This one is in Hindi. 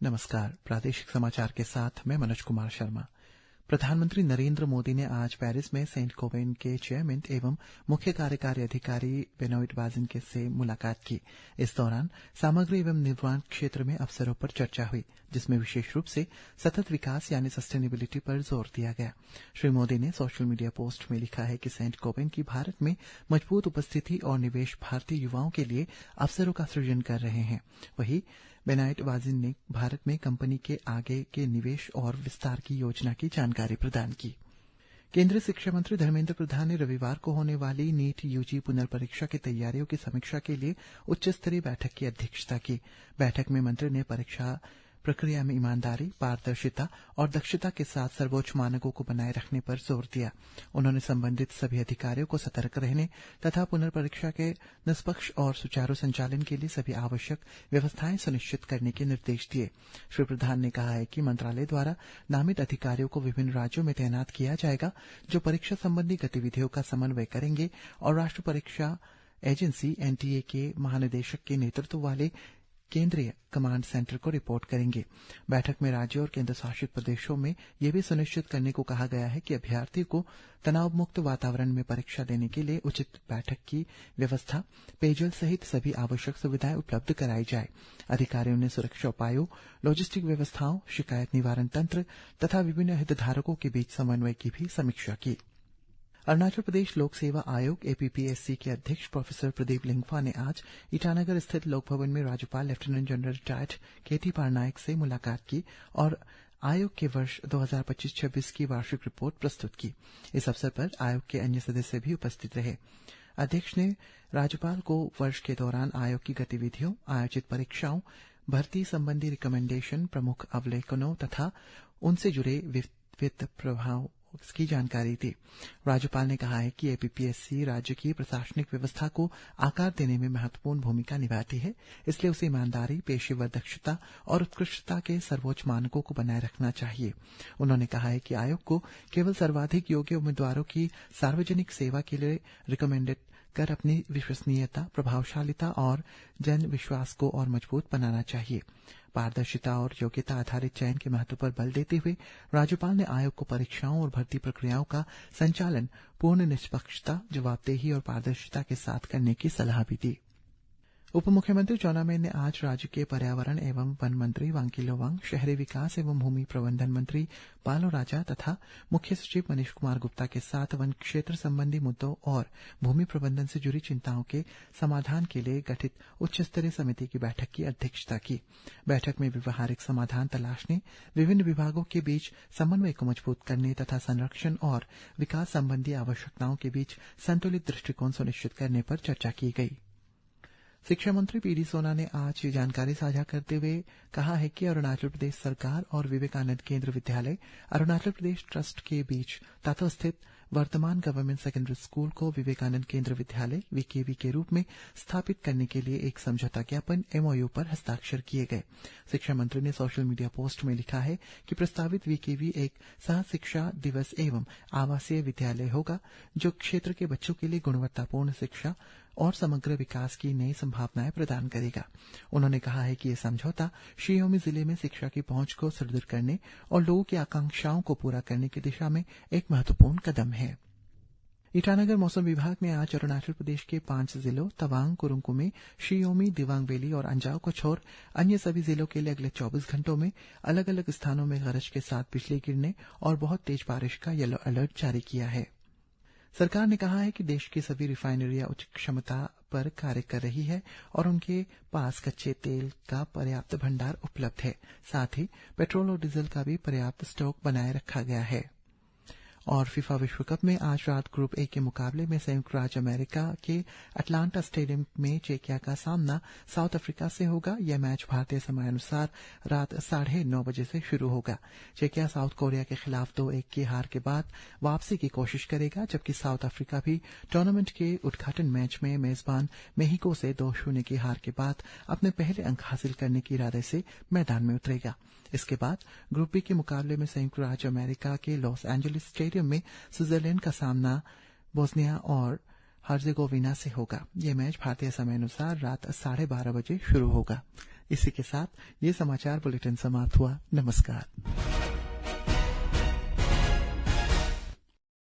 नमस्कार। प्रादेशिक समाचार के साथ मैं मनोज कुमार शर्मा। प्रधानमंत्री नरेंद्र मोदी ने आज पेरिस में सेंट गोबेन के चेयरमैन एवं मुख्य कार्यकारी अधिकारी बेनोइट बाजिन से मुलाकात की। इस दौरान सामग्री एवं निर्माण क्षेत्र में अवसरों पर चर्चा हुई, जिसमें विशेष रूप से सतत विकास यानी सस्टेनेबिलिटी पर जोर दिया गया। श्री मोदी ने सोशल मीडिया पोस्ट में लिखा है कि सेंट गोबेन की भारत में मजबूत उपस्थिति और निवेश भारतीय युवाओं के लिए अवसरों का सृजन कर रहे हैं। वहीं बेनोइट बाजिन ने भारत में कंपनी के आगे के निवेश और विस्तार की योजना की जानकारी प्रदान की। केंद्रीय शिक्षा मंत्री धर्मेंद्र प्रधान ने रविवार को होने वाली नीट यूजी पुनर्परीक्षा की तैयारियों की समीक्षा के लिए उच्च स्तरीय बैठक की अध्यक्षता की। बैठक में मंत्री ने परीक्षा प्रक्रिया में ईमानदारी, पारदर्शिता और दक्षता के साथ सर्वोच्च मानकों को बनाए रखने पर जोर दिया। उन्होंने संबंधित सभी अधिकारियों को सतर्क रहने तथा पुनर्परीक्षा के निष्पक्ष और सुचारू संचालन के लिए सभी आवश्यक व्यवस्थाएं सुनिश्चित करने के निर्देश दिए। श्री प्रधान ने कहा है कि मंत्रालय द्वारा नामित अधिकारियों को विभिन्न राज्यों में तैनात किया जाएगा, जो परीक्षा संबंधी गतिविधियों का समन्वय करेंगे और राष्ट्रीय परीक्षा एजेंसी एनटीए के महानिदेशक के नेतृत्व वाले केंद्रीय कमांड सेंटर को रिपोर्ट करेंगे। बैठक में राज्यों और केंद्र शासित प्रदेशों में यह भी सुनिश्चित करने को कहा गया है कि अभ्यर्थी को तनाव मुक्त वातावरण में परीक्षा देने के लिए उचित बैठक की व्यवस्था, पेयजल सहित सभी आवश्यक सुविधाएं उपलब्ध कराई जाए। अधिकारियों ने सुरक्षा उपायों, लॉजिस्टिक व्यवस्थाओं, शिकायत निवारण तंत्र तथा विभिन्न हितधारकों के बीच समन्वय की भी समीक्षा की। अरुणाचल प्रदेश लोक सेवा आयोग एपीपीएससी के अध्यक्ष प्रोफेसर प्रदीप लिंगफा ने आज ईटानगर स्थित लोक भवन में राज्यपाल लेफ्टिनेंट जनरल रिटायर्ड केटी पारनायक से मुलाकात की और आयोग के वर्ष 2025-26 की वार्षिक रिपोर्ट प्रस्तुत की। इस अवसर पर आयोग के अन्य सदस्य भी उपस्थित रहे। अध्यक्ष ने राज्यपाल को वर्ष के दौरान आयोग की गतिविधियों, आयोजित परीक्षाओं, भर्ती संबंधी रिकमेंडेशन, प्रमुख अवलोकनों तथा उनसे जुड़े वित्त प्रभाव की जानकारी दी। राज्यपाल ने कहा है कि एपीपीएससी राज्य की प्रशासनिक व्यवस्था को आकार देने में महत्वपूर्ण भूमिका निभाती है, इसलिए उसे ईमानदारी, पेशेवर दक्षता और उत्कृष्टता के सर्वोच्च मानकों को बनाए रखना चाहिए। उन्होंने कहा है कि आयोग को केवल सर्वाधिक योग्य उम्मीदवारों की सार्वजनिक सेवा के लिए रिकमेंडेड कर अपनी विश्वसनीयता, प्रभावशालिता और जन विश्वास को और मजबूत बनाना चाहिए। पारदर्शिता और योग्यता आधारित चयन के महत्व पर बल देते हुए राज्यपाल ने आयोग को परीक्षाओं और भर्ती प्रक्रियाओं का संचालन पूर्ण निष्पक्षता, जवाबदेही और पारदर्शिता के साथ करने की सलाह भी दी। उप मुख्यमंत्री चाउना मेन ने आज राज्य के पर्यावरण एवं वन मंत्री वांकी लोवांग, शहरी विकास एवं भूमि प्रबंधन मंत्री पालो राजा तथा मुख्य सचिव मनीष कुमार गुप्ता के साथ वन क्षेत्र संबंधी मुद्दों और भूमि प्रबंधन से जुड़ी चिंताओं के समाधान के लिए गठित उच्च स्तरीय समिति की बैठक की अध्यक्षता की। बैठक में व्यवहारिक समाधान तलाशने, विभिन्न विभागों के बीच समन्वय को मजबूत करने तथा संरक्षण और विकास संबंधी आवश्यकताओं के बीच संतुलित दृष्टिकोण सुनिश्चित करने पर चर्चा की गई। शिक्षा मंत्री पीडी सोना ने आज ये जानकारी साझा करते हुए कहा है कि अरुणाचल प्रदेश सरकार और विवेकानंद केंद्र विद्यालय अरुणाचल प्रदेश ट्रस्ट के बीच तातो स्थित वर्तमान गवर्नमेंट सेकेंडरी स्कूल को विवेकानंद केंद्र विद्यालय वीकेवी के रूप में स्थापित करने के लिए एक समझौता ज्ञापन एमओयू पर हस्ताक्षर किए गए। शिक्षा मंत्री ने सोशल मीडिया पोस्ट में लिखा है कि प्रस्तावित वीकेवी एक सह शिक्षा दिवस एवं आवासीय विद्यालय होगा, जो क्षेत्र के बच्चों के लिए गुणवत्तापूर्ण शिक्षा और समग्र विकास की नई संभावनाएं प्रदान करेगा। उन्होंने कहा है कि यह समझौता शी योमी जिले में शिक्षा की पहुंच को सुदृढ़ करने और लोगों की आकांक्षाओं को पूरा करने की दिशा में एक महत्वपूर्ण कदम है। ईटानगर मौसम विभाग ने आज अरुणाचल प्रदेश के 5 जिलों तवांग, कुरुंग, शी योमी, दिबांग वैली और अंजाव को छोड़ अन्य सभी जिलों के लिए अगले 24 घंटों में अलग अलग स्थानों में गरज के साथ बिजली गिरने और बहुत तेज बारिश का येलो अलर्ट जारी किया है। सरकार ने कहा है कि देश की सभी रिफाइनरियां उच्च क्षमता पर कार्य कर रही है और उनके पास कच्चे तेल का पर्याप्त भंडार उपलब्ध है। साथ ही पेट्रोल और डीजल का भी पर्याप्त स्टॉक बनाए रखा गया है। और फीफा विश्व कप में आज रात ग्रुप ए के मुकाबले में संयुक्त राज्य अमेरिका के अटलांटा स्टेडियम में चेकिया का सामना साउथ अफ्रीका से होगा। यह मैच भारतीय समयानुसार रात 9:30 बजे से शुरू होगा। चेकिया साउथ कोरिया के खिलाफ 2-1 की हार के बाद वापसी की कोशिश करेगा, जबकि साउथ अफ्रीका भी टूर्नामेंट के उद्घाटन मैच में मेजबान मेहिको से 2-0 की हार के बाद अपने पहले अंक हासिल करने के इरादे से मैदान में उतरेगा। इसके बाद ग्रुप बी के मुकाबले में संयुक्त राज्य अमेरिका के लॉस एंजलिस स्टेडियम में स्विट्जरलैंड का सामना बोस्निया और हर्जेगोविना से होगा। यह मैच भारतीय समयानुसार रात 12:30 बजे शुरू होगा। इसी के साथ ये समाचार बुलेटिन समाप्त हुआ। नमस्कार।